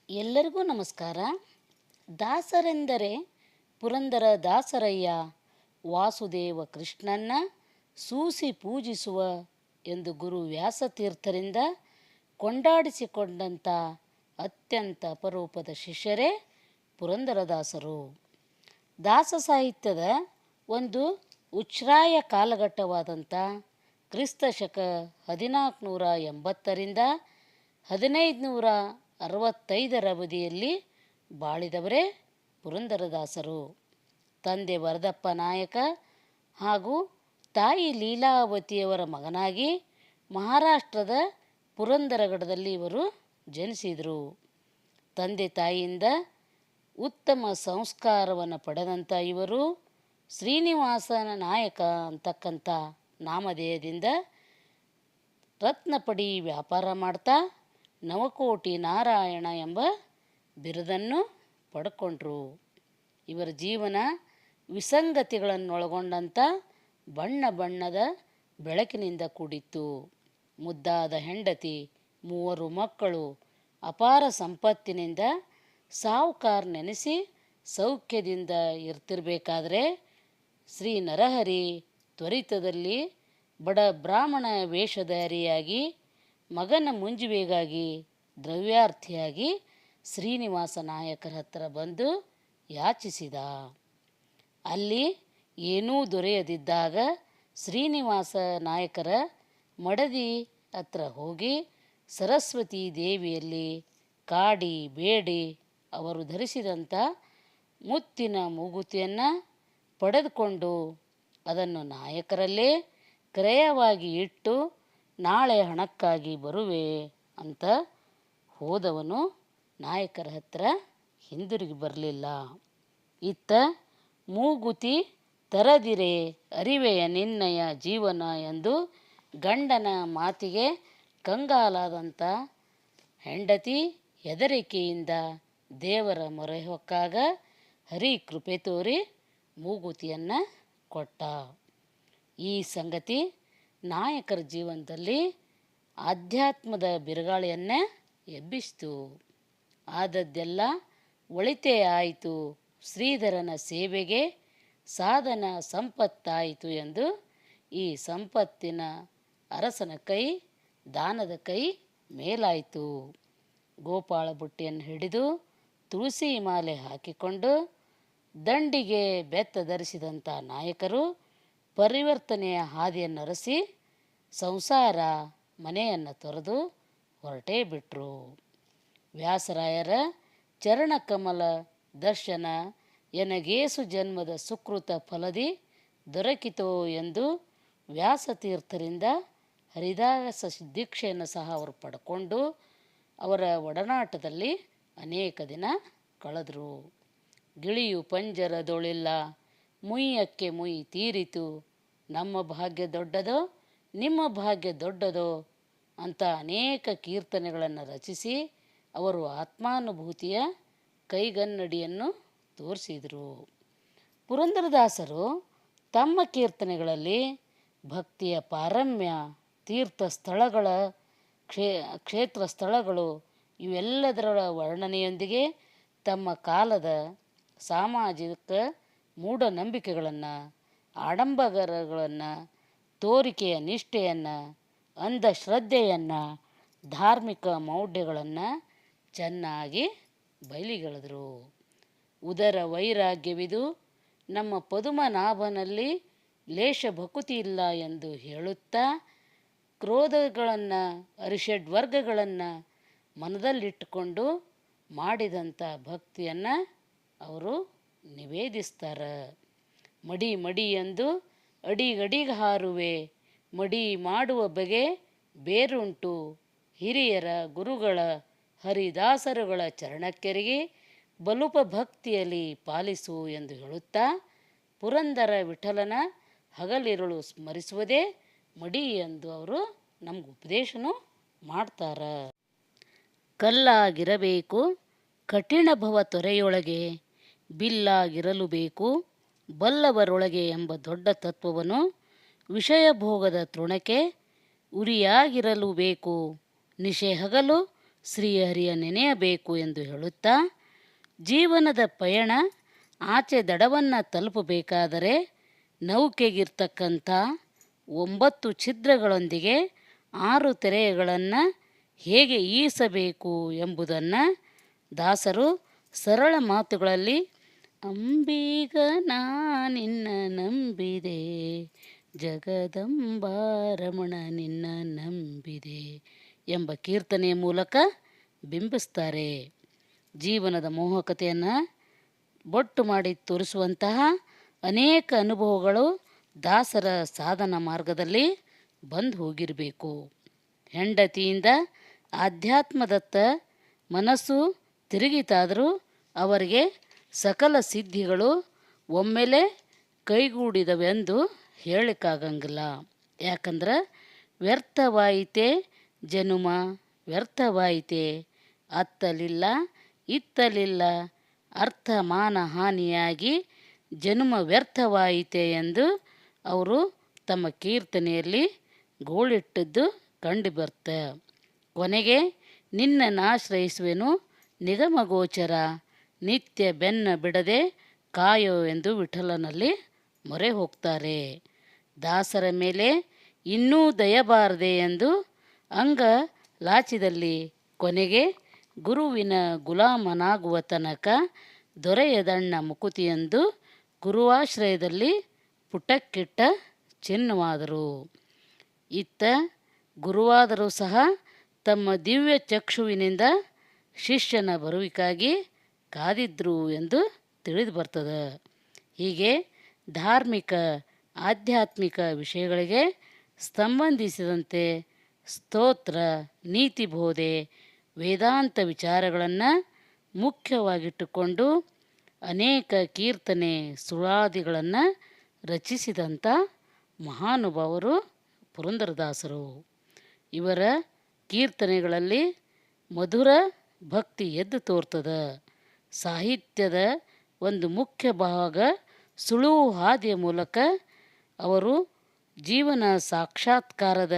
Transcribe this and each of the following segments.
ಎಲ್ಲರಿಗೂ ನಮಸ್ಕಾರ. ದಾಸರೆಂದರೆ ಪುರಂದರ ದಾಸರಯ್ಯ, ವಾಸುದೇವ ಕೃಷ್ಣನ್ನ ಸೂಸಿ ಪೂಜಿಸುವ ಎಂದು ಗುರು ವ್ಯಾಸತೀರ್ಥರಿಂದ ಕೊಂಡಾಡಿಸಿಕೊಂಡಂಥ ಅತ್ಯಂತ ಅಪರೂಪದ ಶಿಷ್ಯರೇ ಪುರಂದರದಾಸರು. ದಾಸ ಸಾಹಿತ್ಯದ ಒಂದು ಉಚ್ಛ್ರಾಯ ಕಾಲಘಟ್ಟವಾದಂಥ ಕ್ರಿಸ್ತ ಶಕ 1480ರಿಂದ 1565 ಅವಧಿಯಲ್ಲಿ ಬಾಳಿದವರೇ ಪುರಂದರದಾಸರು. ತಂದೆ ವರದಪ್ಪ ನಾಯಕ ಹಾಗೂ ತಾಯಿ ಲೀಲಾವತಿಯವರ ಮಗನಾಗಿ ಮಹಾರಾಷ್ಟ್ರದ ಪುರಂದರಗಡದಲ್ಲಿ ಇವರು ಜನಿಸಿದರು. ತಂದೆ ತಾಯಿಯಿಂದ ಉತ್ತಮ ಸಂಸ್ಕಾರವನ್ನು ಪಡೆದಂಥ ಇವರು ಶ್ರೀನಿವಾಸನ ನಾಯಕ ಅಂತಕ್ಕಂಥ ನಾಮಧೇಯದಿಂದ ರತ್ನಪಡಿ ವ್ಯಾಪಾರ ಮಾಡ್ತಾ ನವಕೋಟಿ ನಾರಾಯಣ ಎಂಬ ಬಿರುದನ್ನು ಪಡ್ಕೊಂಡ್ರು. ಇವರ ಜೀವನ ವಿಸಂಗತಿಗಳನ್ನೊಳಗೊಂಡಂಥ ಬಣ್ಣ ಬಣ್ಣದ ಬೆಳಕಿನಿಂದ ಕೂಡಿತ್ತು. ಮುದ್ದಾದ ಹೆಂಡತಿ, 3 ಮಕ್ಕಳು, ಅಪಾರ ಸಂಪತ್ತಿನಿಂದ ಸಾಹುಕಾರ ನೆನೆಸಿ ಸೌಖ್ಯದಿಂದ ಇರ್ತಿರಬೇಕಾದ್ರೆ ಶ್ರೀ ನರಹರಿ ತ್ವರಿತದಲ್ಲಿ ಬಡ ಬ್ರಾಹ್ಮಣ ವೇಷಧಾರಿಯಾಗಿ ಮಗನ ಮುಂಜುವೆಗಾಗಿ ದ್ರವ್ಯಾರ್ಥಿಯಾಗಿ ಶ್ರೀನಿವಾಸ ನಾಯಕರ ಹತ್ರ ಬಂದು ಯಾಚಿಸಿದ. ಅಲ್ಲಿ ಏನೂ ದೊರೆಯದಿದ್ದಾಗ ಶ್ರೀನಿವಾಸ ನಾಯಕರ ಮಡದಿ ಹತ್ರ ಹೋಗಿ ಸರಸ್ವತಿ ದೇವಿಯಲ್ಲಿ ಕಾಡಿ ಬೇಡಿ ಅವರು ಧರಿಸಿದಂಥ ಮುತ್ತಿನ ಮೂಗುತಿಯನ್ನು ಪಡೆದುಕೊಂಡು ಅದನ್ನು ನಾಯಕರಲ್ಲೇ ಕ್ರಯವಾಗಿ ಇಟ್ಟು ನಾಳೆ ಹಣಕ್ಕಾಗಿ ಬರುವೆ ಅಂತ ಹೋದವನು ನಾಯಕರ ಹತ್ರ ಹಿಂದಿರುಗಿ ಬರಲಿಲ್ಲ. ಇತ್ತ ಮೂಗುತಿ ತರದಿರೆ ಅರಿವೆಯ ನಿನ್ನಯ ಜೀವನ ಎಂದು ಗಂಡನ ಮಾತಿಗೆ ಕಂಗಾಲಾದಂಥ ಹೆಂಡತಿ ಹೆದರಿಕೆಯಿಂದ ದೇವರ ಮೊರೆ ಹೊಕ್ಕಾಗ ಹರಿ ಕೃಪೆ ತೋರಿ ಮೂಗುತಿಯನ್ನು ಕೊಟ್ಟ. ಈ ಸಂಗತಿ ನಾಯಕರ ಜೀವನದಲ್ಲಿ ಆಧ್ಯಾತ್ಮದ ಬಿರುಗಾಳಿಯನ್ನೇ ಎಬ್ಬಿಸಿತು. ಆದದ್ದೆಲ್ಲ ಒಳಿತೇ ಆಯಿತು, ಶ್ರೀಧರನ ಸೇವೆಗೆ ಸಾಧನ ಸಂಪತ್ತಾಯಿತು ಎಂದು ಈ ಸಂಪತ್ತಿನ ಅರಸನ ಕೈ ದಾನದ ಕೈ ಮೇಲಾಯಿತು. ಗೋಪಾಳ ಬುಟ್ಟಿಯನ್ನು ಹಿಡಿದು ತುಳಸಿ ಮಾಲೆ ಹಾಕಿಕೊಂಡು ದಂಡಿಗೆ ಬೆತ್ತ ಧರಿಸಿದಂಥ ನಾಯಕರು ಪರಿವರ್ತನೆಯ ಹಾದಿಯನ್ನರಸಿ ಸಂಸಾರ ಮನೆಯನ್ನು ತೊರೆದು ಹೊರಟೇ ಬಿಟ್ಟರು. ವ್ಯಾಸರಾಯರ ಚರಣಕಮಲ ದರ್ಶನ ಎನಗೇಸು ಜನ್ಮದ ಸುಕೃತ ಫಲದಿ ದೊರಕಿತೋ ಎಂದು ವ್ಯಾಸತೀರ್ಥರಿಂದ ಹರಿದಾಸ ದೀಕ್ಷೆಯನ್ನು ಸಹ ಅವರು ಪಡ್ಕೊಂಡು ಅವರ ಒಡನಾಟದಲ್ಲಿ ಅನೇಕ ದಿನ ಕಳೆದರು. ಗಿಳಿಯು ಪಂಜರದೊಳಿಲ್ಲ, ಮುಯ್ಯಕ್ಕೆ ಮುಯಿ ತೀರಿತು, ನಮ್ಮ ಭಾಗ್ಯ ದೊಡ್ಡದೋ ನಿಮ್ಮ ಭಾಗ್ಯ ದೊಡ್ಡದೋ ಅಂತ ಅನೇಕ ಕೀರ್ತನೆಗಳನ್ನು ರಚಿಸಿ ಅವರು ಆತ್ಮಾನುಭೂತಿಯ ಕೈಗನ್ನಡಿಯನ್ನು ತೋರಿಸಿದರು. ಪುರಂದರದಾಸರು ತಮ್ಮ ಕೀರ್ತನೆಗಳಲ್ಲಿ ಭಕ್ತಿಯ ಪಾರಮ್ಯ, ತೀರ್ಥ ಸ್ಥಳಗಳ ಕ್ಷೇತ್ರ ಸ್ಥಳಗಳು ಇವೆಲ್ಲದರ ವರ್ಣನೆಯೊಂದಿಗೆ ತಮ್ಮ ಕಾಲದ ಸಾಮಾಜಿಕ ಮೂಢನಂಬಿಕೆಗಳನ್ನು, ಆಡಂಬರಗಳನ್ನು, ತೋರಿಕೆಯ ನಿಷ್ಠೆಯನ್ನು, ಅಂಧಶ್ರದ್ಧೆಯನ್ನು, ಧಾರ್ಮಿಕ ಮೌಢ್ಯಗಳನ್ನು ಚೆನ್ನಾಗಿ ಬಯಲಿಗೆಳೆದರು. ಉದರ ವೈರಾಗ್ಯವಿದು ನಮ್ಮ ಪದುಮನಾಭನಲ್ಲಿ ಲೇಷ ಭಕುತಿ ಇಲ್ಲ ಎಂದು ಹೇಳುತ್ತಾ ಕ್ರೋಧಗಳನ್ನು, ಅರಿಷಡ್ವರ್ಗಗಳನ್ನು ಮನದಲ್ಲಿಟ್ಟುಕೊಂಡು ಮಾಡಿದಂಥ ಭಕ್ತಿಯನ್ನು ಅವರು ನಿವೇದಿಸ್ತಾರೆ. ಮಡಿ ಮಡಿ ಎಂದು ಅಡಿಗಡಿಗೆ ಹಾರುವೆ, ಮಡಿ ಮಾಡುವ ಬಗೆ ಬೇರುಂಟು, ಹಿರಿಯರ ಗುರುಗಳ ಹರಿದಾಸರುಗಳ ಚರಣಕ್ಕೆರಗಿ ಬಲುಪ ಭಕ್ತಿಯಲ್ಲಿ ಪಾಲಿಸು ಎಂದು ಹೇಳುತ್ತಾ ಪುರಂದರ ವಿಠಲನ ಹಗಲಿರುಳು ಸ್ಮರಿಸುವುದೇ ಮಡಿ ಎಂದು ಅವರು ನಮ್ಗೆ ಉಪದೇಶನೂ ಮಾಡ್ತಾರೆ. ಕಲ್ಲಾಗಿರಬೇಕು ಕಠಿಣ ಭವ ತೊರೆಯೊಳಗೆ, ಬಿಲ್ಲಾಗಿರಲು ಬೇಕು ಬಲ್ಲವರೊಳಗೆ ಎಂಬ ದೊಡ್ಡ ತತ್ವವನ್ನು ವಿಷಯ ಭೋಗದ ತೃಣಕ್ಕೆ ಉರಿಯಾಗಿರಲು ಬೇಕು, ನಿಶೆ ಹಗಲು ಶ್ರೀಹರಿಯ ನೆನೆಯಬೇಕು ಎಂದು ಹೇಳುತ್ತಾ, ಜೀವನದ ಪಯಣ ಆಚೆ ದಡವನ್ನು ತಲುಪಬೇಕಾದರೆ ನೌಕೆಗಿರ್ತಕ್ಕಂಥ 9 ಛಿದ್ರಗಳೊಂದಿಗೆ 6 ತೆರೆಗಳನ್ನು ಹೇಗೆ ಈಸಬೇಕು ಎಂಬುದನ್ನು ದಾಸರು ಸರಳ ಮಾತುಗಳಲ್ಲಿ ಅಂಬೀಗ ನಿನ್ನ ನಂಬಿದೆ, ಜಗದಂಬಾರಮಣ ನಿನ್ನ ನಂಬಿದೆ ಎಂಬ ಕೀರ್ತನೆಯ ಮೂಲಕ ಬಿಂಬಿಸ್ತಾರೆ. ಜೀವನದ ಮೋಹಕತೆಯನ್ನು ಬೊಟ್ಟು ಮಾಡಿ ತೋರಿಸುವಂತಹ ಅನೇಕ ಅನುಭವಗಳು ದಾಸರ ಸಾಧನ ಮಾರ್ಗದಲ್ಲಿ ಬಂದು ಹೋಗಿರಬೇಕು. ಹೆಂಡತಿಯಿಂದ ಆಧ್ಯಾತ್ಮದತ್ತ ಮನಸ್ಸು ತಿರುಗಿತಾದರೂ ಅವರಿಗೆ ಸಕಲ ಸಿದ್ಧಿಗಳು ಒಮ್ಮೆಲೆ ಕೈಗೂಡಿದವೆಂದು ಹೇಳಕ್ಕಾಗಂಗಿಲ್ಲ. ಯಾಕಂದ್ರೆ ವ್ಯರ್ಥವಾಯಿತೆ ಜನುಮ ವ್ಯರ್ಥವಾಯಿತೆ, ಅತ್ತಲಿಲ್ಲ ಇತ್ತಲಿಲ್ಲ ಅರ್ಥ ಮಾನ ಹಾನಿಯಾಗಿ ಜನುಮ ವ್ಯರ್ಥವಾಯಿತೆ ಎಂದು ಅವರು ತಮ್ಮ ಕೀರ್ತನೆಯಲ್ಲಿ ಗೋಳಿಟ್ಟದ್ದು ಕಂಡುಬರ್ತೆ. ಕೊನೆಗೆ ನಿನ್ನನ್ನಾಶ್ರಯಿಸುವೆನು ನಿಗಮಗೋಚರ, ನಿತ್ಯ ಬೆನ್ನ ಬಿಡದೆ ಕಾಯೋ ಎಂದು ವಿಠಲನಲ್ಲಿ ಮೊರೆ ಹೋಗ್ತಾರೆ. ದಾಸರ ಮೇಲೆ ಇನ್ನೂ ದಯಬಾರದೆ ಎಂದು ಅಂಗ ಲಾಚಿದಲ್ಲಿ ಕೊನೆಗೆ ಗುರುವಿನ ಗುಲಾಮನಾಗುವ ತನಕ ದೊರೆಯದಣ್ಣ ಮುಕುತಿಯೆಂದು ಗುರುವಾಶ್ರಯದಲ್ಲಿ ಪುಟಕ್ಕಿಟ್ಟ ಚಿನ್ನವಾದರು. ಇತ್ತ ಗುರುವಾದರೂ ಸಹ ತಮ್ಮ ದಿವ್ಯ ಚಕ್ಷುವಿನಿಂದ ಶಿಷ್ಯನ ಬರುವಿಗಾಗಿ ಕಾದಿದ್ರು ಎಂದು ತಿಳಿದು ಬರ್ತದೆ. ಹೀಗೆ ಧಾರ್ಮಿಕ ಆಧ್ಯಾತ್ಮಿಕ ವಿಷಯಗಳಿಗೆ ಸಂಬಂಧಿಸಿದಂತೆ ಸ್ತೋತ್ರ, ನೀತಿಬೋಧೆ, ವೇದಾಂತ ವಿಚಾರಗಳನ್ನು ಮುಖ್ಯವಾಗಿಟ್ಟುಕೊಂಡು ಅನೇಕ ಕೀರ್ತನೆ ಸುಳಾದಿಗಳನ್ನು ರಚಿಸಿದಂಥ ಮಹಾನುಭಾವರು ಪುರಂದರದಾಸರು. ಇವರ ಕೀರ್ತನೆಗಳಲ್ಲಿ ಮಧುರ ಭಕ್ತಿ ಎದ್ದು ತೋರ್ತದೆ. ಸಾಹಿತ್ಯದ ಒಂದು ಮುಖ್ಯ ಭಾಗ ಸುಳುವು ಹಾದಿಯ ಮೂಲಕ ಅವರು ಜೀವನ ಸಾಕ್ಷಾತ್ಕಾರದ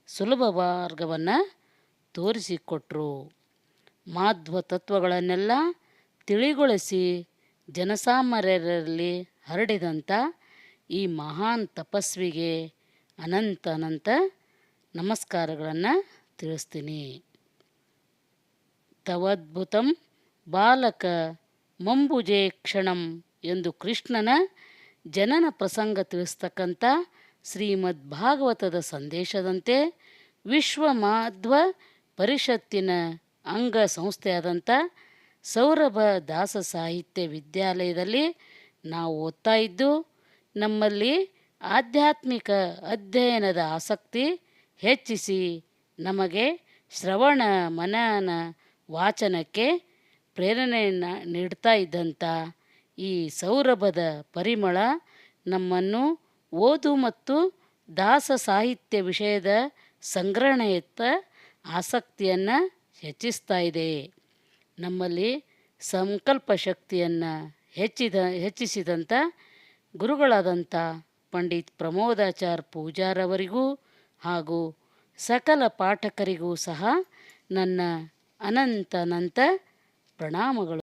ಸುಲಭ ಮಾರ್ಗವನ್ನು ತೋರಿಸಿಕೊಟ್ರು. ಮಾಧ್ವ ತತ್ವಗಳನ್ನೆಲ್ಲ ತಿಳಿಗೊಳಿಸಿ ಜನಸಾಮಾನ್ಯರಲ್ಲಿ ಹರಡಿದಂಥ ಈ ಮಹಾನ್ ತಪಸ್ವಿಗೆ ಅನಂತ ನಮಸ್ಕಾರಗಳನ್ನು ತಿಳಿಸ್ತೀನಿ. ತವದ್ಭುತಂ ಬಾಲಕ ಮಂಬುಜೆ ಕ್ಷಣಂ ಎಂದು ಕೃಷ್ಣನ ಜನನ ಪ್ರಸಂಗ ತಿಳಿಸ್ತಕ್ಕಂಥ ಶ್ರೀಮದ್ ಭಾಗವತದ ಸಂದೇಶದಂತೆ ವಿಶ್ವ ಮಾಧ್ವ ಪರಿಷತ್ತಿನ ಅಂಗ ಸಂಸ್ಥೆಯಾದಂಥ ಸೌರಭ ದಾಸ ಸಾಹಿತ್ಯ ವಿದ್ಯಾಲಯದಲ್ಲಿ ನಾವು ಓದ್ತಾ ಇದ್ದು, ನಮ್ಮಲ್ಲಿ ಆಧ್ಯಾತ್ಮಿಕ ಅಧ್ಯಯನದ ಆಸಕ್ತಿ ಹೆಚ್ಚಿಸಿ ನಮಗೆ ಶ್ರವಣ ಮನನ ವಾಚನಕ್ಕೆ ಪ್ರೇರಣೆಯನ್ನು ನೀಡ್ತಾ ಇದ್ದಂಥ ಈ ಸೌರಭದ ಪರಿಮಳ ನಮ್ಮನ್ನು ಓದು ಮತ್ತು ದಾಸ ಸಾಹಿತ್ಯ ವಿಷಯದ ಸಂಗ್ರಹಣೆಯತ್ತ ಆಸಕ್ತಿಯನ್ನು ಹೆಚ್ಚಿಸ್ತಾ ಇದೆ. ನಮ್ಮಲ್ಲಿ ಸಂಕಲ್ಪ ಶಕ್ತಿಯನ್ನು ಹೆಚ್ಚಿಸಿದಂಥ ಗುರುಗಳಾದಂಥ ಪಂಡಿತ್ ಪ್ರಮೋದಾಚಾರ್ ಪೂಜಾರವರಿಗೂ ಹಾಗೂ ಸಕಲ ಪಾಠಕರಿಗೂ ಸಹ ನನ್ನ ಅನಂತ ಪ್ರಣಾಮಗಳು.